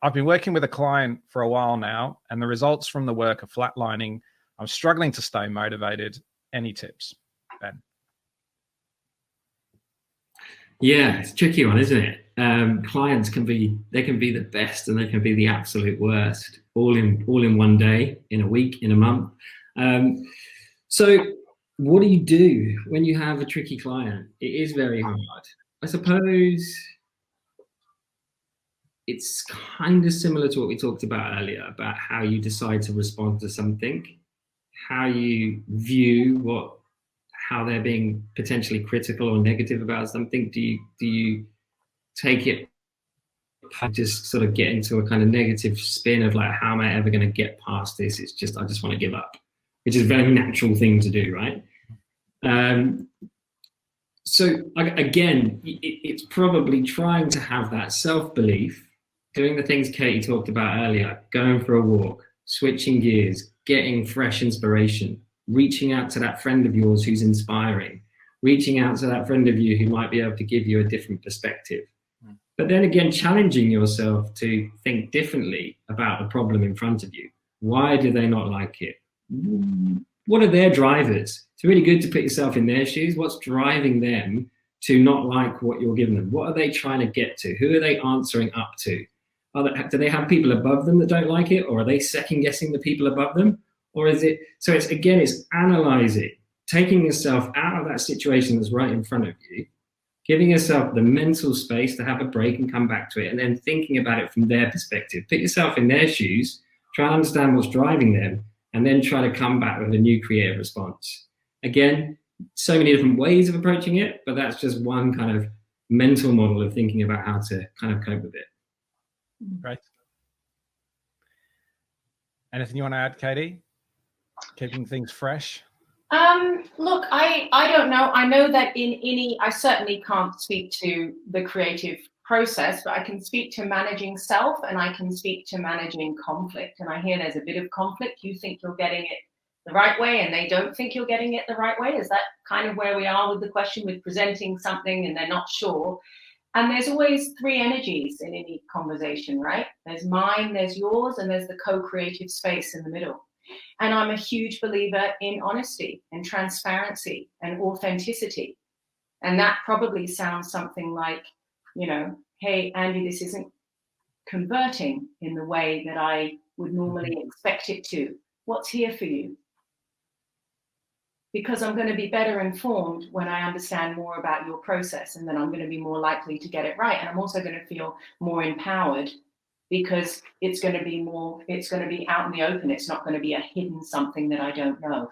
I've been working with a client for a while now, and the results from the work are flatlining. I'm struggling to stay motivated. Any tips, Ben? Yeah, it's a tricky one, isn't it? Clients can be the best and they can be the absolute worst, all in one day, in a week, in a month. So what do you do when you have a tricky client? It is very hard. I suppose it's kind of similar to what we talked about earlier, about how you decide to respond to something, how you view how they're being potentially critical or negative about something. Do you take it, just sort of get into a kind of negative spin of like, how am I ever going to get past this? I just want to give up, which is a very natural thing to do, right? So again, it's probably trying to have that self-belief, doing the things Katie talked about earlier, going for a walk, switching gears, getting fresh inspiration, reaching out to that friend of yours who's inspiring, reaching out to that friend of you who might be able to give you a different perspective. But then again, challenging yourself to think differently about the problem in front of you. Why do they not like it? What are their drivers? It's really good to put yourself in their shoes. What's driving them to not like what you're giving them? What are they trying to get to? Who are they answering up to? Do they have people above them that don't like it? Or are they second guessing the people above them? Or is it, so it's analyzing, taking yourself out of that situation that's right in front of you, giving yourself the mental space to have a break and come back to it, and then thinking about it from their perspective. Put yourself in their shoes, try and understand what's driving them, and then try to come back with a new creative response. Again, so many different ways of approaching it, but that's just one kind of mental model of thinking about how to kind of cope with it. Right. Anything you want to add, Katie? Keeping things fresh? Look, I don't know. I know that I certainly can't speak to the creative process, but I can speak to managing self and I can speak to managing conflict. And I hear there's a bit of conflict. You think you're getting it the right way and they don't think you're getting it the right way. Is that kind of where we are with the question, with presenting something and they're not sure? And there's always three energies in any conversation, right? There's mine, there's yours, and there's the co-creative space in the middle. And I'm a huge believer in honesty and transparency and authenticity. And that probably sounds something like, hey, Andy, this isn't converting in the way that I would normally expect it to. What's here for you? Because I'm going to be better informed when I understand more about your process, and then I'm going to be more likely to get it right. And I'm also going to feel more empowered because it's going to be out in the open. It's not going to be a hidden something that I don't know.